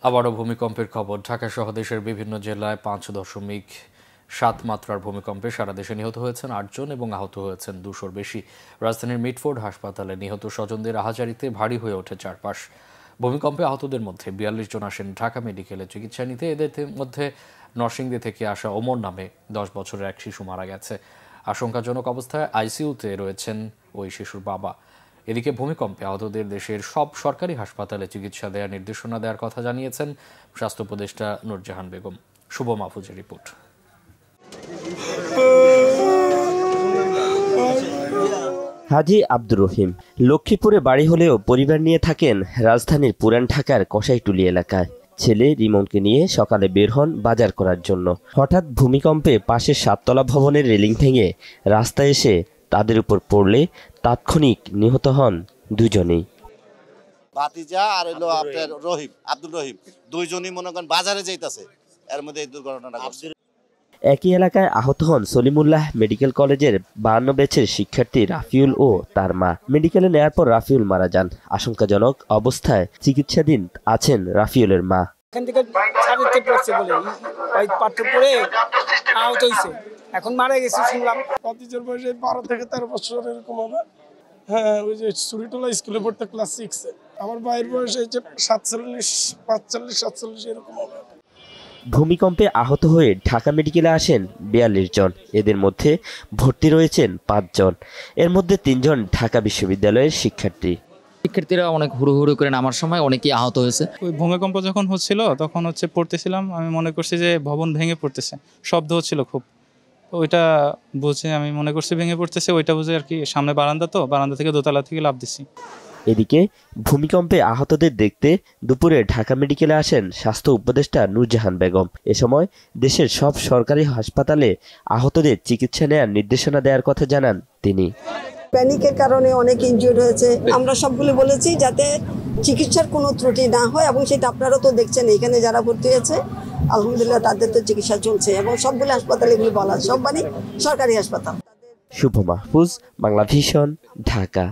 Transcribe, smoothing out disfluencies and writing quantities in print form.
আবারও ভূমিকম্পের খবর। ঢাকা সহ দেশের বিভিন্ন জেলায় 5.7 মাত্রার ভূমিকম্পে সারা দেশে নিহত হয়েছেন 8 জন এবং আহত হয়েছেন 200-র বেশি। রাজধানীর মিটফোর্ড হাসপাতালে নিহত স্বজনদের আহাজারিতে ভারী হয়ে ওঠে চারপাশ। ভূমিকম্পে আহতদের মধ্যে 42 জন আসেন ঢাকা মেডিকেলে চিকিৎসা নিতে। এদের মধ্যে নরসিংদী থেকে আসা ওমর নামে 10 বছরের এক শিশু মারা গেছে। আশঙ্কাজনক অবস্থায় আইসিইউতে রয়েছেন ওই শিশুর বাবা। এদিকে ভূমিকম্পে আহতদের দেশের সব সরকারি হাসপাতালে চিকিৎসা দেওয়ার নির্দেশনা দেওয়ার কথা জানিয়েছেন স্বাস্থ্য উপদেষ্টা নূরজাহান বেগম। শুভ মাহফুজের রিপোর্ট। হাজী আব্দুর রহিম লক্ষ্মীপুরে বাড়ি হলেও পরিবার নিয়ে থাকেন রাজধানীর পুরান ঢাকার কসাইটুলি এলাকায়। ছেলে রিমনকে নিয়ে সকালে বের হন বাজার করার জন্য। হঠাৎ ভূমিকম্পে পাশের 7তলা ভবনের রেলিং ভেঙে রাস্তায় এসে তাদের উপর পড়লে তাৎক্ষণিক নিহত হন দুজনেই। ভাতিজা আর হলো আপনার আব্দুর রহিম, দুইজনই মনে করেন বাজারে যাইতাছে, এর মধ্যে এই দুর্ঘটনাটা ঘটছে। একই এলাকায় আহত হন সলিমুল্লাহ মেডিকেল কলেজের 52 ব্যাচের শিক্ষার্থী রাফিউল ও তার মা। মেডিকেলে নেয়ার পর রাফিউল মারা যান। আশঙ্কাজনক অবস্থায় চিকিৎসাধীন আছেন রাফিউলের মা। এখান থেকে ছাড়তে পড়ছে বলে ওই পাত্র পড়ে আহত হয়েছে, এখন মারা গেছে শুনলাম। ভাতিজার বয়স 12 থেকে 13 বছর এরকম হবে। হ্যাঁ, ওই যে সুরিটোলা স্কুলে পড়তে ক্লাস 6-এ। আমার ভাইয়ের বয়স হচ্ছে 45-47 এরকম হবে। ভূমিকম্পে আহত হয়ে ঢাকা মেডিকেলে আসেন 42 জন। এদের মধ্যে ভর্তি রয়েছেন 5 জন। এর মধ্যে 3 জন ঢাকা বিশ্ববিদ্যালয়ের শিক্ষার্থীরা অনেক হুড়োহুড়ো করে নামার সময় অনেকেই আহত হয়েছে। ওই ভূমিকম্প যখন হচ্ছিল তখন পড়তেছিলাম, আমি মনে করছি যে ভবন ভেঙে পড়তেছে, শব্দ হচ্ছিল খুব। ওইটা বুঝে আমি মনে করছি ভেঙে পড়তেছে, ওইটা বুঝে আর কি সামনে বারান্দা থেকে দোতলা থেকে লাফ দিছি। এদিকে ভূমিকম্পে আহতদের দেখতে দুপুরে ঢাকা মেডিকেলে আসেন স্বাস্থ্য উপদেষ্টা নূরজাহান বেগম। এ সময় দেশের সব সরকারি হাসপাতালে আহতদের চিকিৎসা নেওয়ার নির্দেশনা দেওয়ার কথা জানান তিনি। প্যানিকের কারণে অনেক ইনজিওর্ড হয়েছে, আমরা সবগুলো বলেছি যাতে চিকিৎসার কোনো ত্রুটি না হয়, এবং সেটা আপনারা তো দেখছেন এখানে যারা ভর্তি হয়েছে আলহামদুলিল্লাহ তাদের তো চিকিৎসা চলছে, এবং সবগুলো হাসপাতালে এগুলো বলা সব মানে সরকারি হাসপাতাল। শুভ মাহফুজ, বাংলা ভিশন, ঢাকা।